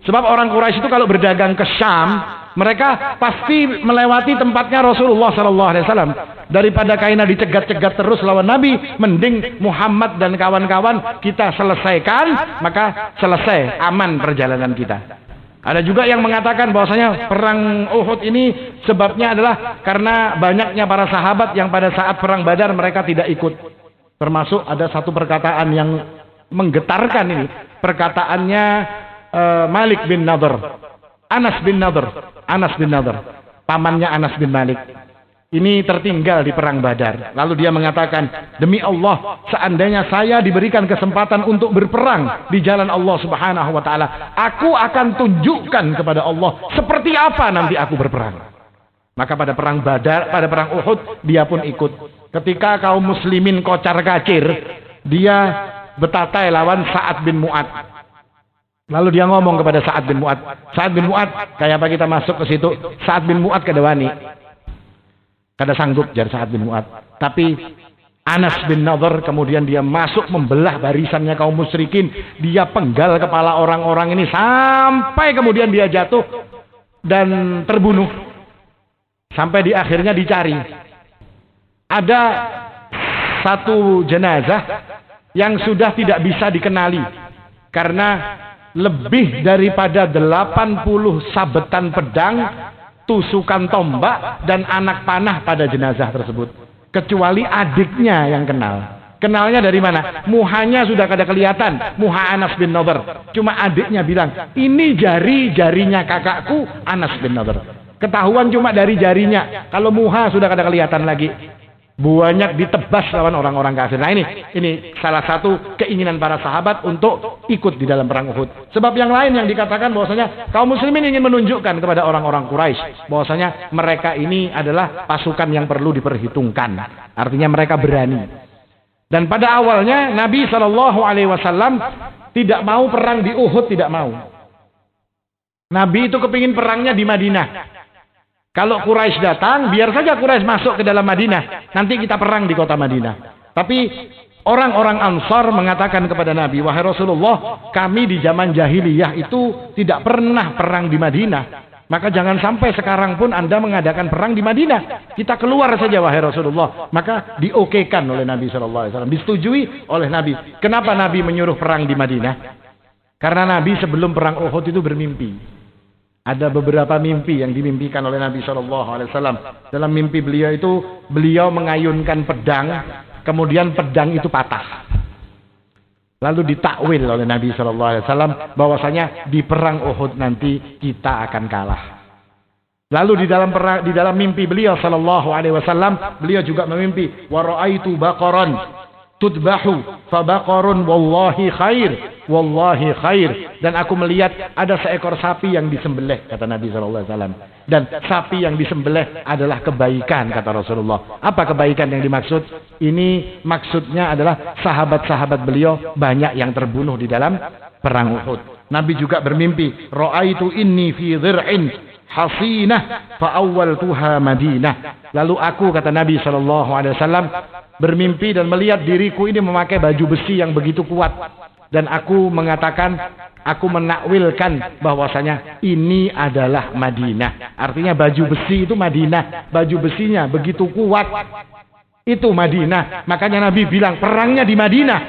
[SPEAKER 1] Sebab orang Quraisy itu kalau berdagang ke Syam, mereka pasti melewati tempatnya Rasulullah SAW. Daripada kaina dicegat-cegat terus lawan Nabi, mending Muhammad dan kawan-kawan kita selesaikan, maka selesai, aman perjalanan kita. Ada juga yang mengatakan bahwasanya perang Uhud ini sebabnya adalah karena banyaknya para sahabat yang pada saat perang Badar mereka tidak ikut. Termasuk ada satu perkataan yang menggetarkan ini, perkataannya Malik bin Nadhr, Anas bin Nadhr, pamannya Anas bin Malik. Ini tertinggal di perang Badar. Lalu dia mengatakan, demi Allah, seandainya saya diberikan kesempatan untuk berperang di jalan Allah Subhanahu wa taala, aku akan tunjukkan kepada Allah seperti apa nanti aku berperang. Maka pada perang Badar, pada perang Uhud, dia pun ikut. Ketika kaum muslimin kocar-kacir, dia betatai lawan Sa'ad bin Mu'ad. Lalu dia ngomong kepada Sa'ad bin Mu'ad, Sa'ad bin Mu'ad, kayak apa kita masuk ke situ? Sa'ad bin Mu'ad kada wani, kada sanggup jar Sa'ad bin Mu'ad. Tapi Anas bin Nadhr kemudian dia masuk membelah barisannya kaum musyrikin, dia penggal kepala orang-orang ini sampai kemudian dia jatuh dan terbunuh. Sampai di akhirnya dicari. Ada satu jenazah yang sudah tidak bisa dikenali karena lebih daripada 80 sabetan pedang, tusukan tombak, dan anak panah pada jenazah tersebut. Kecuali adiknya yang kenal. Kenalnya dari mana? Muhanya sudah kada kelihatan, muha Anas bin Nadhr. Cuma adiknya bilang, ini jari-jarinya kakakku Anas bin Nadhr. Ketahuan cuma dari jarinya. Kalau muha sudah kada kelihatan lagi. Banyak ditebas lawan orang-orang kafir. Nah ini salah satu keinginan para sahabat untuk ikut di dalam perang Uhud. Sebab yang lain yang dikatakan bahwasanya kaum muslimin ingin menunjukkan kepada orang-orang Quraisy bahwasanya mereka ini adalah pasukan yang perlu diperhitungkan. Artinya mereka berani. Dan pada awalnya Nabi SAW tidak mau perang di Uhud, tidak mau. Nabi itu kepingin perangnya di Madinah. Kalau Quraisy datang, biar saja Quraisy masuk ke dalam Madinah. Nanti kita perang di kota Madinah. Tapi orang-orang Ansar mengatakan kepada Nabi, wahai Rasulullah, kami di zaman jahiliyah itu tidak pernah perang di Madinah. Maka jangan sampai sekarang pun Anda mengadakan perang di Madinah. Kita keluar saja wahai Rasulullah. Maka diokekan oleh Nabi SAW. Disetujui oleh Nabi. Kenapa Nabi menyuruh perang di Madinah? Karena Nabi sebelum perang Uhud itu bermimpi. Ada beberapa mimpi yang dimimpikan oleh Nabi SAW. Dalam mimpi beliau itu, beliau mengayunkan pedang, kemudian pedang itu patah. Lalu ditakwil oleh Nabi SAW bahwasanya di perang Uhud nanti kita akan kalah. Lalu di dalam mimpi beliau SAW, beliau juga memimpi wa ra'aitu baqaran tudbahu fabaqarun wallahi khair, dan aku melihat ada seekor sapi yang disembelih, kata Nabi SAW, dan sapi yang disembelih adalah kebaikan, kata Rasulullah. Apa kebaikan yang dimaksud? Ini maksudnya adalah sahabat-sahabat beliau banyak yang terbunuh di dalam perang Uhud. Nabi juga bermimpi, ra'aitu inni fi dhir'in hasinah fa awwaltuha Madinah. Lalu aku, kata Nabi SAW, bermimpi dan melihat diriku ini memakai baju besi yang begitu kuat, dan aku mengatakan, aku menakwilkan bahwasanya ini adalah Madinah. Artinya baju besi itu Madinah, baju besinya begitu kuat, itu Madinah. Makanya Nabi bilang perangnya di Madinah,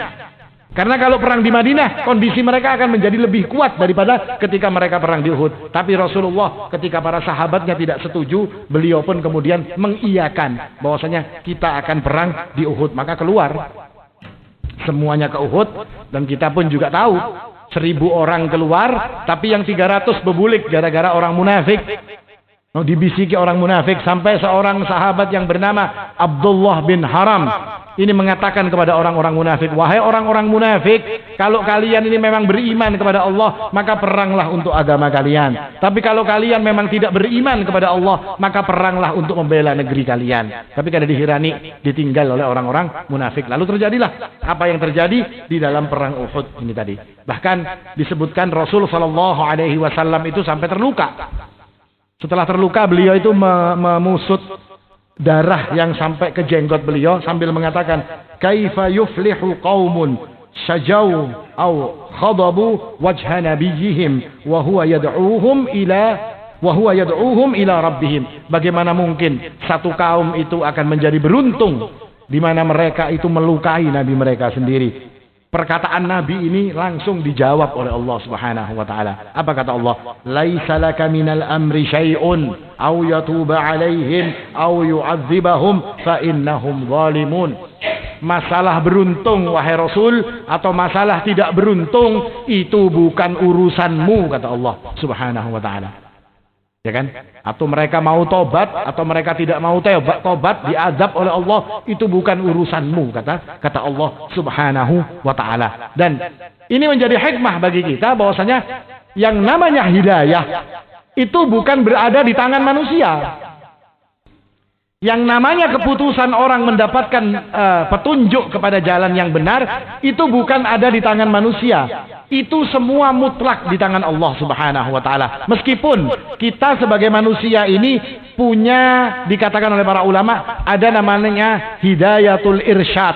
[SPEAKER 1] karena kalau perang di Madinah kondisi mereka akan menjadi lebih kuat daripada ketika mereka perang di Uhud. Tapi Rasulullah ketika para sahabatnya tidak setuju, beliau pun kemudian mengiyakan bahwasanya kita akan perang di Uhud. Maka keluar semuanya ke Uhud, dan kita pun juga tahu 1000 orang keluar, tapi yang 300 bebulik gara-gara orang munafik. Dibisiki orang munafik, sampai seorang sahabat yang bernama Abdullah bin Haram ini mengatakan kepada orang-orang munafik, wahai orang-orang munafik, kalau kalian ini memang beriman kepada Allah, maka peranglah untuk agama kalian. Tapi kalau kalian memang tidak beriman kepada Allah, maka peranglah untuk membela negeri kalian. Tapi kada dihirani, ditinggal oleh orang-orang munafik. Lalu terjadilah apa yang terjadi di dalam perang Uhud ini tadi. Bahkan disebutkan Rasul SAW itu sampai terluka. Setelah terluka, beliau itu memusut darah yang sampai ke jenggot beliau sambil mengatakan, kaifa yuflihu qaumun syajau au khadabu wajha nabiyihim wa huwa yad'uuhum ila rabbihim. Bagaimana mungkin satu kaum itu akan menjadi beruntung di mana mereka itu melukai nabi mereka sendiri. Perkataan Nabi ini langsung dijawab oleh Allah Subhanahu wa taala. Apa kata Allah? Laisa laka minal amri syai'un aw yatuba 'alaihim aw yu'adzibahum fa innahum zalimun. Masalah beruntung wahai Rasul atau masalah tidak beruntung itu bukan urusanmu, kata Allah Subhanahu wa taala. Ya kan? Atau mereka mau tobat atau mereka tidak mau tobat, diazab oleh Allah, itu bukan urusanmu, kata Allah Subhanahu wa taala. Dan ini menjadi hikmah bagi kita bahwasanya yang namanya hidayah itu bukan berada di tangan manusia. Yang namanya keputusan orang mendapatkan petunjuk kepada jalan yang benar itu bukan ada di tangan manusia. Itu semua mutlak di tangan Allah Subhanahu wa taala. Meskipun kita sebagai manusia ini punya, dikatakan oleh para ulama, ada namanya hidayatul irsyad.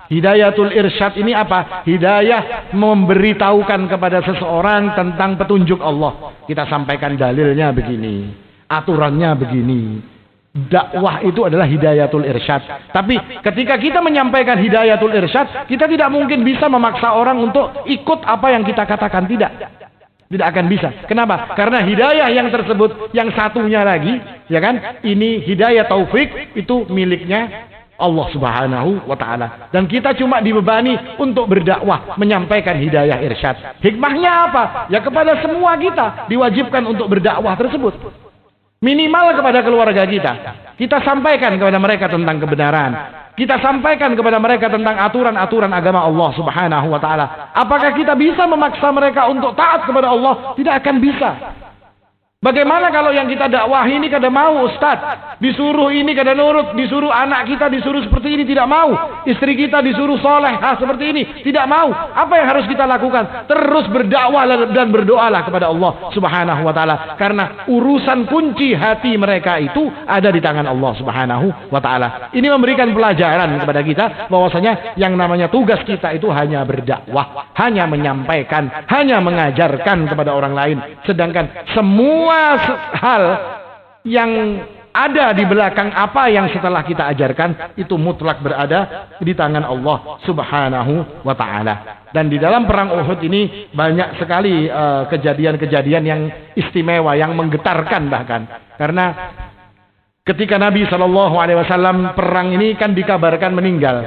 [SPEAKER 1] Hidayatul irsyad ini apa? Hidayah memberitahukan kepada seseorang tentang petunjuk Allah. Kita sampaikan dalilnya begini, aturannya begini. Dakwah itu adalah hidayatul irsyad. Tapi ketika kita menyampaikan hidayatul irsyad, kita tidak mungkin bisa memaksa orang untuk ikut apa yang kita katakan. Tidak akan bisa. Kenapa? Karena hidayah yang tersebut, yang satunya lagi, ya kan? Ini hidayah taufik, itu miliknya Allah Subhanahu wa taala. Dan kita cuma dibebani untuk berdakwah, menyampaikan hidayah irsyad. Hikmahnya apa? Ya kepada semua kita diwajibkan untuk berdakwah tersebut. Minimal kepada keluarga kita. Kita sampaikan kepada mereka tentang kebenaran. Kita sampaikan kepada mereka tentang aturan-aturan agama Allah Subhanahu wa taala. Apakah kita bisa memaksa mereka untuk taat kepada Allah? Tidak akan bisa. Bagaimana kalau yang kita dakwahi ini kada mau, Ustaz? Disuruh ini kada nurut, disuruh anak kita disuruh seperti ini tidak mau, istri kita disuruh solehah seperti ini tidak mau. Apa yang harus kita lakukan? Terus berdakwah dan berdoalah kepada Allah Subhanahu wa taala, karena urusan kunci hati mereka itu ada di tangan Allah Subhanahu wa taala. Ini memberikan pelajaran kepada kita bahwasanya yang namanya tugas kita itu hanya berdakwah, hanya menyampaikan, hanya mengajarkan kepada orang lain. Sedangkan semua hal yang ada di belakang apa yang setelah kita ajarkan itu mutlak berada di tangan Allah Subhanahu wa taala. Dan di dalam perang Uhud ini banyak sekali kejadian-kejadian yang istimewa, yang menggetarkan bahkan. Karena ketika Nabi SAW perang ini kan dikabarkan meninggal.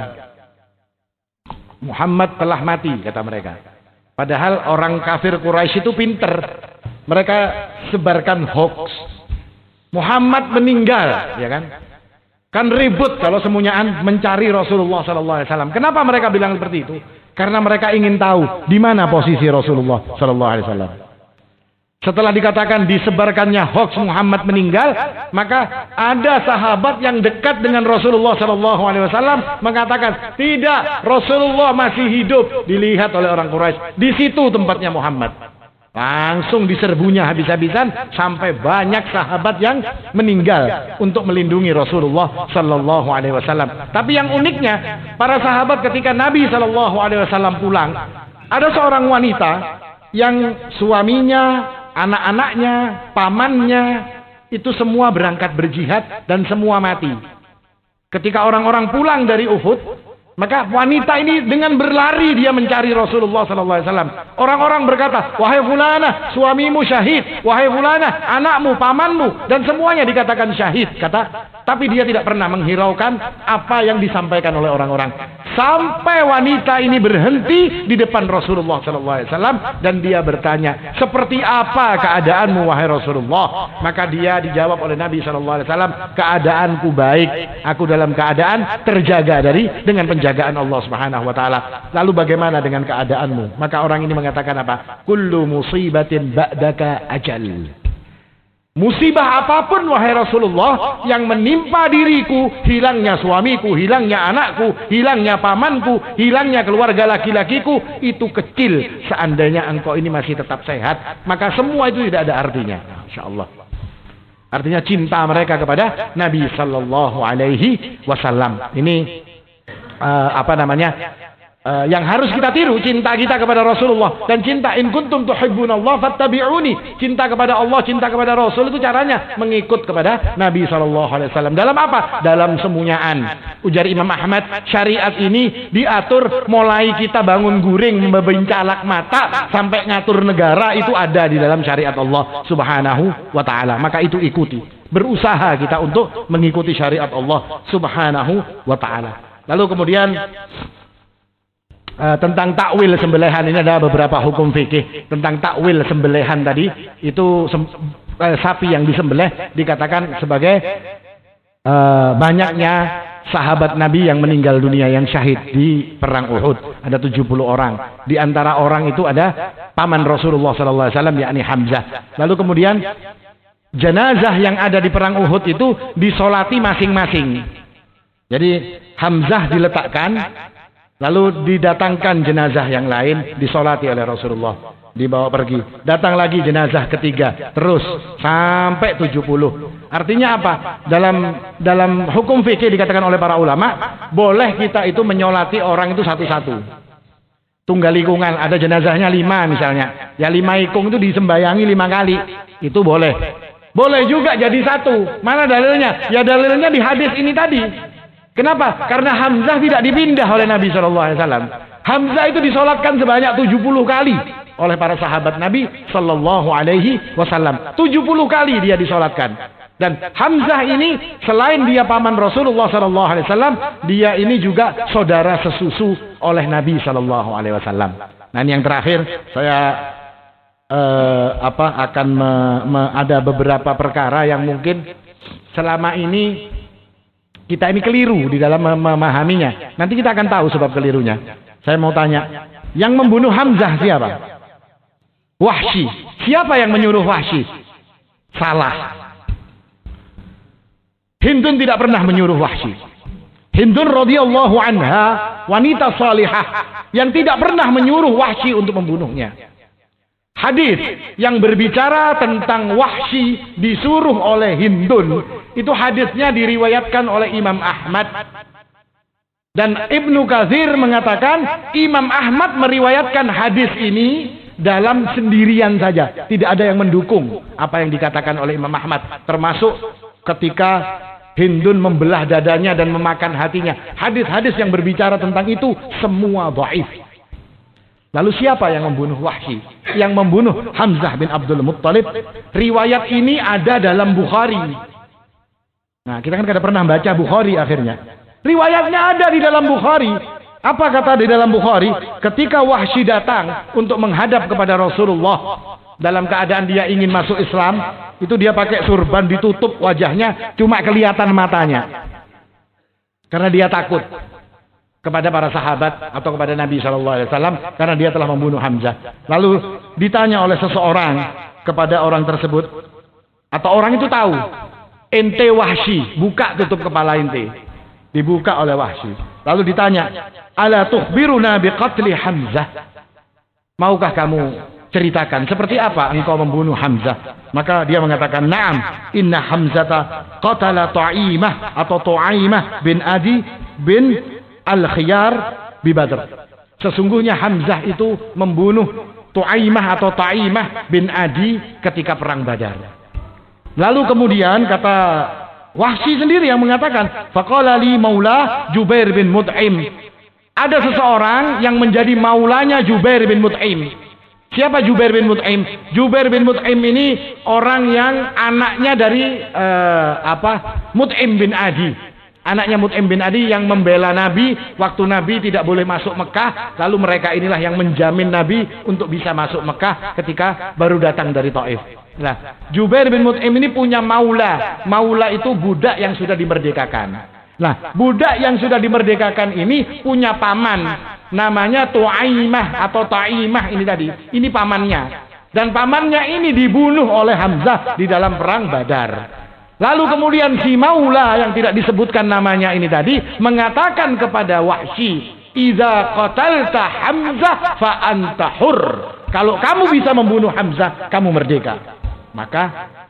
[SPEAKER 1] Muhammad telah mati, kata mereka. Padahal orang kafir Quraisy itu pinter. Mereka sebarkan hoax. Muhammad meninggal, ya kan? Kan ribut kalau semuanyaan mencari Rasulullah sallallahu alaihi wasallam. Kenapa mereka bilang seperti itu? Karena mereka ingin tahu di mana posisi Rasulullah sallallahu alaihi wasallam. Setelah dikatakan disebarkannya hoax Muhammad meninggal, maka ada sahabat yang dekat dengan Rasulullah sallallahu alaihi wasallam mengatakan, "Tidak, Rasulullah masih hidup." Dilihat oleh orang Quraisy, di situ tempatnya Muhammad. Langsung diserbunya habis-habisan sampai banyak sahabat yang meninggal untuk melindungi Rasulullah sallallahu alaihi wasallam. Tapi yang uniknya, para sahabat ketika Nabi sallallahu alaihi wasallam pulang, ada seorang wanita yang suaminya, anak-anaknya, pamannya itu semua berangkat berjihad dan semua mati. Ketika orang-orang pulang dari Uhud, maka wanita ini dengan berlari dia mencari Rasulullah sallallahu alaihi wasallam. Orang-orang berkata, "Wahai fulana, suamimu syahid. Wahai fulana, anakmu, pamanmu." Dan semuanya dikatakan syahid, tapi dia tidak pernah menghiraukan apa yang disampaikan oleh orang-orang. Sampai wanita ini berhenti di depan Rasulullah sallallahu alaihi wasallam dan dia bertanya, "Seperti apa keadaanmu wahai Rasulullah?" Maka dia dijawab oleh Nabi sallallahu alaihi wasallam, "Keadaanku baik. Aku dalam keadaan terjaga dengan penjagaan Allah Subhanahu wa taala." Lalu bagaimana dengan keadaanmu? Maka orang ini mengatakan apa? "Kullu musibatin ba'daka ajal." Musibah apapun wahai Rasulullah yang menimpa diriku, hilangnya suamiku, hilangnya anakku, hilangnya pamanku, hilangnya keluarga laki-lakiku, itu kecil seandainya engkau ini masih tetap sehat. Maka semua itu tidak ada artinya. Insyaallah. Artinya cinta mereka kepada Nabi sallallahu alaihi wasallam. Ini yang harus kita tiru, cinta kita kepada Rasulullah dan cinta in kuntum tuhibbunallah fattabi'uni. Cinta kepada Allah, cinta kepada Rasul itu caranya mengikut kepada Nabi sallallahu alaihi wasallam. Dalam apa? Dalam semunyaan. Ujar Imam Ahmad, syariat ini diatur mulai kita bangun guring membencalak mata sampai ngatur negara, itu ada di dalam syariat Allah Subhanahu wa taala. Maka itu ikuti. Berusaha kita untuk mengikuti syariat Allah Subhanahu wa taala. Lalu kemudian tentang takwil sembelihan, ini ada beberapa hukum fikih tentang takwil sembelihan tadi. Itu sapi yang disembelih dikatakan sebagai banyaknya sahabat Nabi yang meninggal dunia, yang syahid di perang Uhud. Ada 70 orang. Di antara orang itu ada paman Rasulullah sallallahu alaihi wasallam, yakni Hamzah. Lalu kemudian jenazah yang ada di perang Uhud itu disolati masing-masing. Jadi Hamzah diletakkan, lalu didatangkan jenazah yang lain, disolati oleh Rasulullah, dibawa pergi. Datang lagi jenazah ketiga, terus sampai 70. Artinya apa? Dalam hukum fikih dikatakan oleh para ulama, boleh kita itu menyolati orang itu satu-satu. Tunggal ikungan, ada jenazahnya 5 misalnya. Ya 5 ikung itu disembayangi 5 kali. Itu boleh. Boleh juga jadi 1. Mana dalilnya? Ya dalilnya di hadis ini tadi. Kenapa? Karena Hamzah tidak dipindah oleh Nabi SAW. Hamzah itu disolatkan sebanyak 70 kali oleh para sahabat Nabi Sallallahu Alaihi Wasallam. 70 kali dia disolatkan. Dan Hamzah ini selain dia paman Rasulullah Sallallahu Alaihi Wasallam, dia ini juga saudara sesusu oleh Nabi Sallallahu Alaihi Wasallam. Nah, ini yang terakhir saya akan ada beberapa perkara yang mungkin selama ini kita ini keliru di dalam memahaminya. Nanti kita akan tahu sebab kelirunya. Saya mau tanya, yang membunuh Hamzah siapa? Wahsy. Siapa yang menyuruh Wahsy? Salah. Hindun tidak pernah menyuruh Wahsy. Hindun radhiyallahu anha, wanita salihah yang tidak pernah menyuruh Wahsy untuk membunuhnya. Hadis yang berbicara tentang Wahsy disuruh oleh Hindun, itu hadisnya diriwayatkan oleh Imam Ahmad. Dan Ibnu Katsir mengatakan Imam Ahmad meriwayatkan hadis ini dalam sendirian saja. Tidak ada yang mendukung apa yang dikatakan oleh Imam Ahmad. Termasuk ketika Hindun membelah dadanya dan memakan hatinya. Hadis-hadis yang berbicara tentang itu semua dhaif. Lalu siapa yang membunuh Wahsy? Yang membunuh Hamzah bin Abdul Muttalib. Riwayat ini ada dalam Bukhari. Nah, kita kan kada pernah baca Bukhari akhirnya. Riwayatnya ada di dalam Bukhari. Apa kata di dalam Bukhari? Ketika Wahsy datang untuk menghadap kepada Rasulullah dalam keadaan dia ingin masuk Islam, itu dia pakai surban, ditutup wajahnya, cuma kelihatan matanya. Karena dia takut kepada para sahabat atau kepada Nabi SAW karena dia telah membunuh Hamzah. Lalu ditanya oleh seseorang kepada orang tersebut, atau orang itu tahu, ente Wahsy, buka tutup kepala ente. Dibuka oleh Wahsy. Lalu ditanya, ala tukhbiruna biqatli Hamzah? Maukah kamu ceritakan seperti apa engkau membunuh Hamzah? Maka dia mengatakan, na'am, inna Hamzata qatala Tu'aimah atau Tu'aimah bin Adi bin Al-Khiyar bi Badr. Sesungguhnya Hamzah itu membunuh Tu'aimah atau Ta'imah bin Adi ketika perang Badar. Lalu kemudian kata Wahsy sendiri yang mengatakan, faqala li maula Jubair bin Mut'im. Ada seseorang yang menjadi maulanya Jubair bin Mut'im. Siapa Jubair bin Mut'im? Jubair bin Mut'im ini orang yang anaknya dari Mut'im bin Adi. Anaknya Mut'im bin Adi yang membela Nabi waktu Nabi tidak boleh masuk Mekah. Lalu mereka inilah yang menjamin Nabi untuk bisa masuk Mekah ketika baru datang dari Taif. Nah, Jubair bin Mut'im ini punya maula. Maula itu budak yang sudah dimerdekakan. Nah, budak yang sudah dimerdekakan ini punya paman. Namanya Tu'aimah atau Ta'imah ini tadi. Ini pamannya. Dan pamannya ini dibunuh oleh Hamzah di dalam perang Badar. Lalu kemudian si maula yang tidak disebutkan namanya ini tadi mengatakan kepada Wahsy, "Idza qatalta Hamzah fa anta hur." Kalau kamu bisa membunuh Hamzah, kamu merdeka. Maka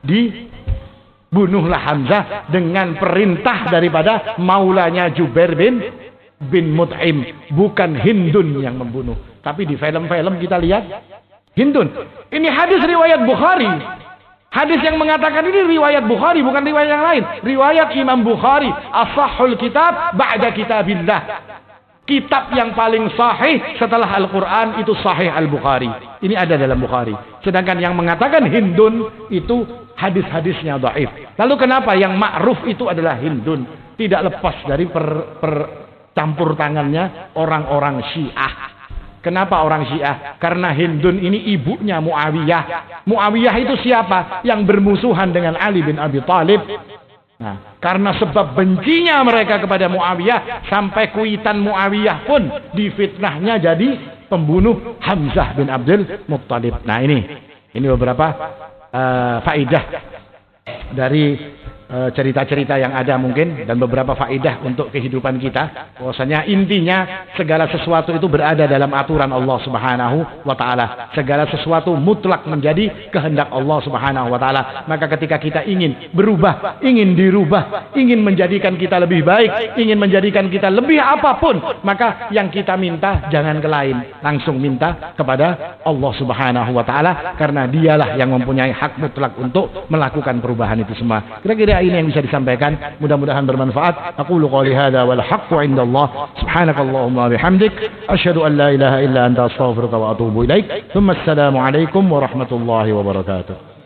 [SPEAKER 1] dibunuhlah Hamzah dengan perintah daripada maulanya Jubair bin Mut'im. Bukan Hindun yang membunuh. Tapi di film-film kita lihat Hindun. Ini hadis riwayat Bukhari. Hadis yang mengatakan ini riwayat Bukhari, bukan riwayat yang lain. Riwayat Imam Bukhari, ashahhul kitab ba'da kitabillah. Kitab yang paling sahih setelah Al-Quran itu Sahih Al-Bukhari. Ini ada dalam Bukhari. Sedangkan yang mengatakan Hindun itu hadis-hadisnya dhaif. Lalu kenapa yang ma'ruf itu adalah Hindun? Tidak lepas dari campur tangannya orang-orang Syiah. Kenapa orang Syiah? Karena Hindun ini ibunya Muawiyah. Muawiyah itu siapa? Yang bermusuhan dengan Ali bin Abi Thalib. Nah, karena sebab bencinya mereka kepada Muawiyah, sampai kuitan Muawiyah pun difitnahnya jadi pembunuh Hamzah bin Abdul Muttalib. Nah, ini beberapa faidah dari cerita-cerita yang ada mungkin, dan beberapa faidah untuk kehidupan kita. Bahwasanya intinya segala sesuatu itu berada dalam aturan Allah Subhanahu wa taala. Segala sesuatu mutlak menjadi kehendak Allah Subhanahu wa taala. Maka ketika kita ingin berubah, ingin dirubah, ingin menjadikan kita lebih baik, ingin menjadikan kita lebih apapun, maka yang kita minta jangan ke lain, langsung minta kepada Allah Subhanahu wa taala, karena dialah yang mempunyai hak mutlak untuk melakukan perubahan itu semua. Kira-kira ini yang bisa disampaikan, mudah-mudahan bermanfaat. Aqulu qouli hadza wal haqqu 'indallah. Subhanakallahumma wa bihamdik asyhadu an la ilaha illa anta astaghfiruka wa atubu ilaik. Tsumma assalamu alaikum warahmatullahi wabarakatuh.